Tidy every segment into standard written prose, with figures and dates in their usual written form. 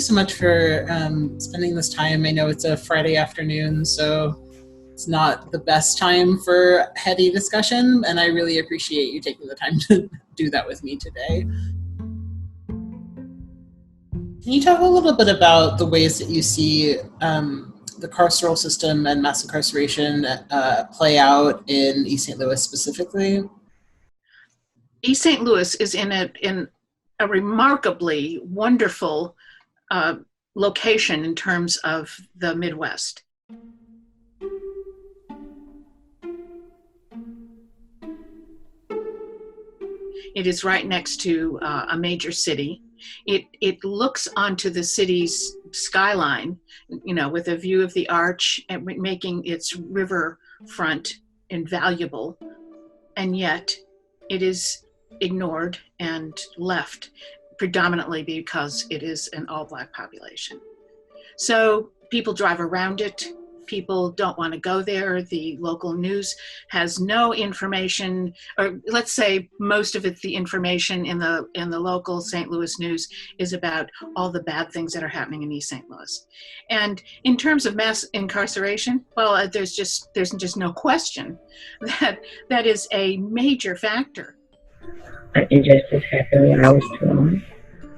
so much for spending this time. I know it's a Friday afternoon, so it's not the best time for heady discussion, and I really appreciate you taking the time to do that with me today. Can you talk a little bit about the ways that you see the carceral system and mass incarceration play out in East St. Louis specifically? East St. Louis is in a remarkably wonderful location in terms of the Midwest. It is right next to a major city. It looks onto the city's skyline, with a view of the arch and making its riverfront invaluable. And yet it is ignored and left predominantly because it is an all-Black population. So people drive around it. People don't want to go there. The local news has no information, or let's say most of it, the information in the local St. Louis news is about all the bad things that are happening in East St. Louis. And in terms of mass incarceration, well, there's just no question that is a major factor. An injustice happened when I was 20,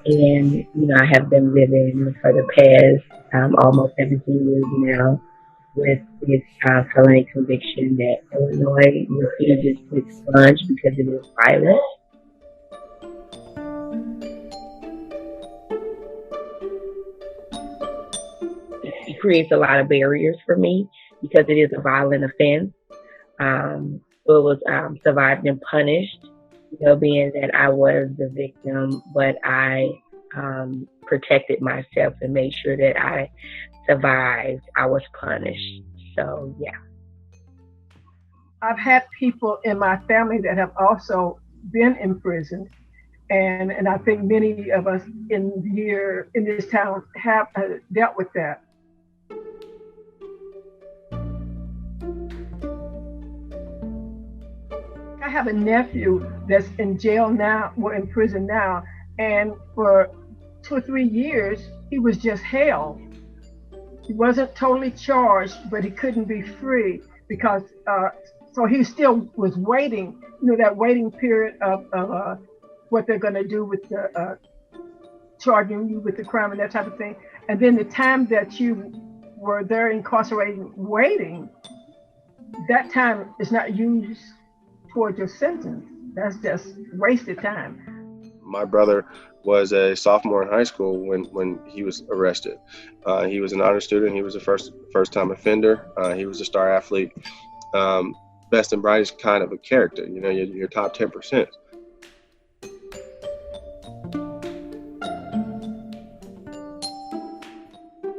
and I have been living for the past almost 17 years now with this felony conviction that Illinois refuses to expunge because it is violent. It creates a lot of barriers for me because it is a violent offense. So it was survived and punished, being that I was the victim, but I protected myself and made sure that I survived. I was punished. So, yeah. I've had people in my family that have also been imprisoned. And I think many of us in this town have dealt with that. I have a nephew that's in jail now, or in prison now, and for 2 or 3 years, he was just held. He wasn't totally charged, but he couldn't be free because, so he still was waiting, that waiting period of what they're going to do with the charging you with the crime and that type of thing. And then the time that you were there incarcerated waiting, that time is not used towards your sentence. That's just wasted time. My brother was a sophomore in high school when he was arrested. He was an honor student. He was a first-time offender. He was a star athlete. Best and brightest kind of a character, your top 10%.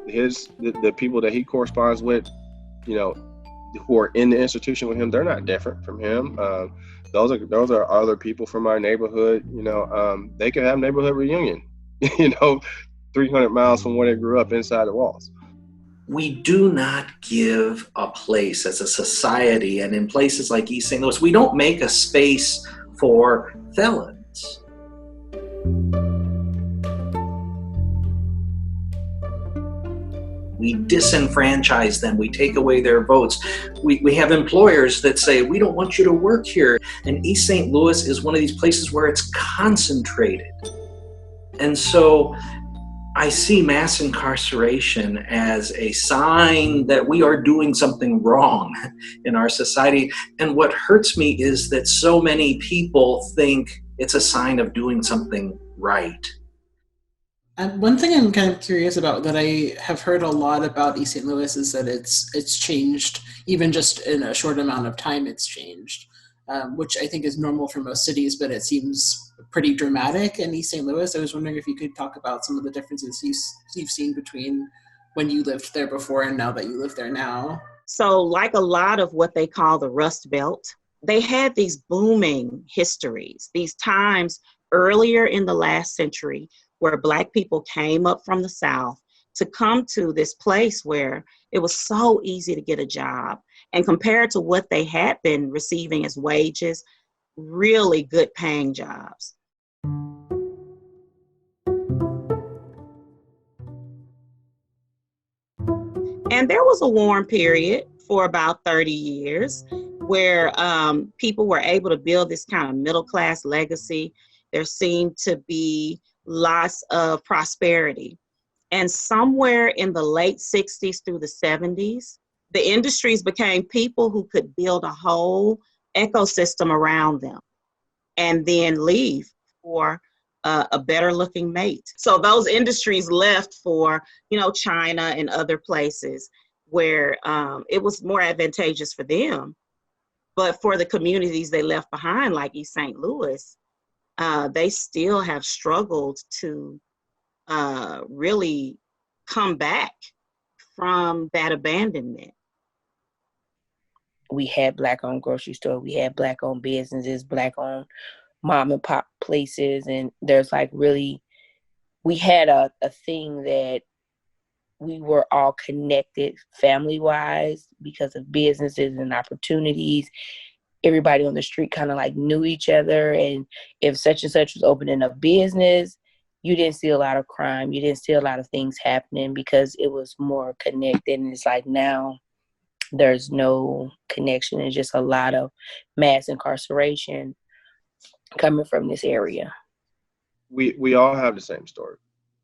The people that he corresponds with, who are in the institution with him, they're not different from him. Those are other people from our neighborhood. They could have neighborhood reunion, 300 miles from where they grew up inside the walls. We do not give a place as a society, and in places like East St. Louis, we don't make a space for felons. We disenfranchise them. We take away their votes. We have employers that say, we don't want you to work here. And East St. Louis is one of these places where it's concentrated. And so I see mass incarceration as a sign that we are doing something wrong in our society. And what hurts me is that so many people think it's a sign of doing something right. One thing I'm kind of curious about that I have heard a lot about East St. Louis is that it's changed, even just in a short amount of time it's changed, which I think is normal for most cities, but it seems pretty dramatic in East St. Louis. I was wondering if you could talk about some of the differences you've seen between when you lived there before and now that you live there now. So like a lot of what they call the Rust Belt, they had these booming histories, these times earlier in the last century where Black people came up from the South to come to this place where it was so easy to get a job. And compared to what they had been receiving as wages, really good paying jobs. And there was a warm period for about 30 years where people were able to build this kind of middle class legacy. There seemed to be lots of prosperity. And somewhere in the late 60s through the 70s, the industries became people who could build a whole ecosystem around them and then leave for a better looking mate. So those industries left for, China and other places where it was more advantageous for them. But for the communities they left behind, like East St. Louis, they still have struggled to really come back from that abandonment. We had Black-owned grocery store, we had Black-owned businesses, Black-owned mom and pop places, and there's we had a thing that we were all connected family-wise because of businesses and opportunities. Everybody on the street kind of knew each other, and if such and such was opening a business, you didn't see a lot of crime, you didn't see a lot of things happening because it was more connected. And it's now there's no connection. It's just a lot of mass incarceration coming from this area. We all have the same story.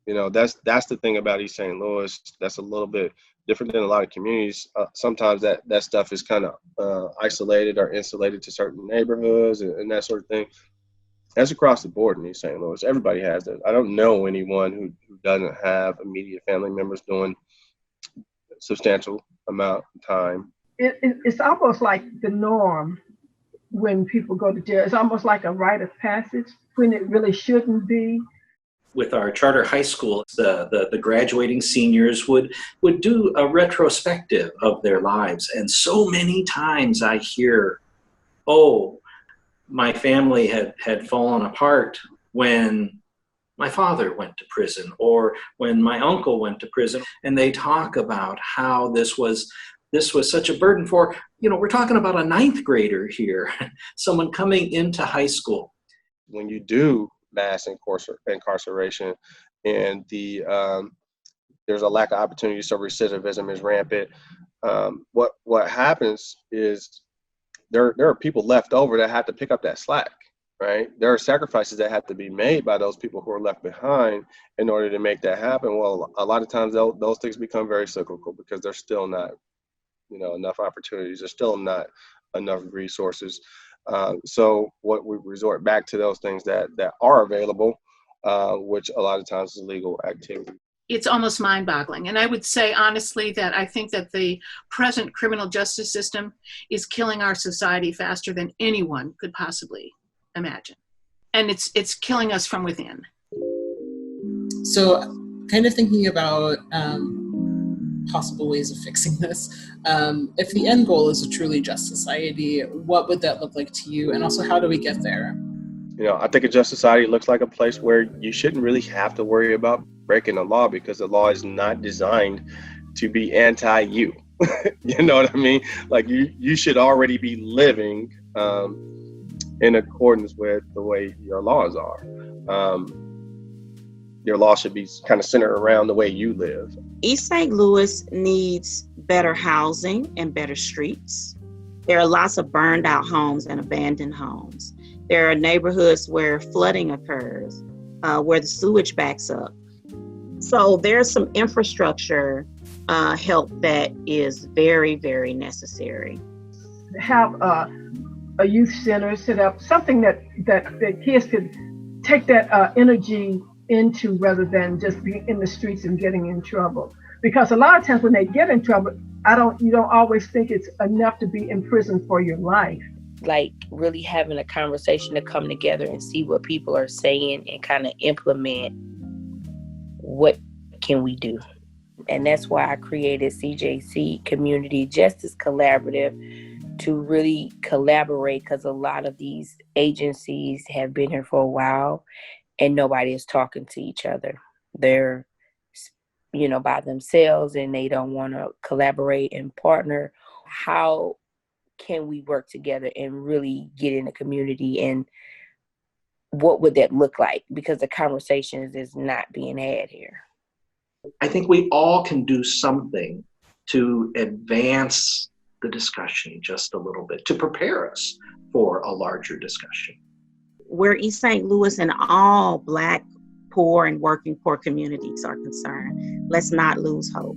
That's the thing about East St. Louis. That's a little bit different than a lot of communities. Sometimes that stuff is kind of isolated or insulated to certain neighborhoods and that sort of thing. That's across the board in East St. Louis. Everybody has that. I don't know anyone who doesn't have immediate family members doing substantial amount of time. It's almost like the norm when people go to jail. It's almost like a rite of passage when it really shouldn't be. With our charter high school, the graduating seniors would do a retrospective of their lives. And so many times I hear, oh, my family had fallen apart when my father went to prison or when my uncle went to prison. And they talk about how this was such a burden for, we're talking about a ninth grader here, someone coming into high school. When you do mass incarceration and there's a lack of opportunity, so recidivism is rampant. What happens is there are people left over that have to pick up that slack, right? There are sacrifices that have to be made by those people who are left behind in order to make that happen. Well, a lot of times those things become very cyclical because there's still not, enough opportunities. There's still not enough resources. So what we resort back to those things that are available, which a lot of times is legal activity. It's almost mind-boggling. And I would say honestly that I think that the present criminal justice system is killing our society faster than anyone could possibly imagine. And it's killing us from within. So kind of thinking about possible ways of fixing this. If the end goal is a truly just society, what would that look like to you? And also, how do we get there? I think a just society looks like a place where you shouldn't really have to worry about breaking the law because the law is not designed to be anti-you. You know what I mean? You should already be living in accordance with the way your laws are. Your law should be kind of centered around the way you live. East St. Louis needs better housing and better streets. There are lots of burned out homes and abandoned homes. There are neighborhoods where flooding occurs, where the sewage backs up. So there's some infrastructure help that is very, very necessary. Have a youth center set up, something that kids could take that energy into rather than just being in the streets and getting in trouble. Because a lot of times when they get in trouble, you don't always think it's enough to be in prison for your life. Really having a conversation to come together and see what people are saying and kind of implement what can we do. And that's why I created CJC, Community Justice Collaborative, to really collaborate, because a lot of these agencies have been here for a while and nobody is talking to each other. They're, by themselves and they don't want to collaborate and partner. How can we work together and really get in the community, and what would that look like? Because the conversations is not being had here. I think we all can do something to advance the discussion just a little bit, to prepare us for a larger discussion. Where East St. Louis and all Black, poor, and working poor communities are concerned, let's not lose hope.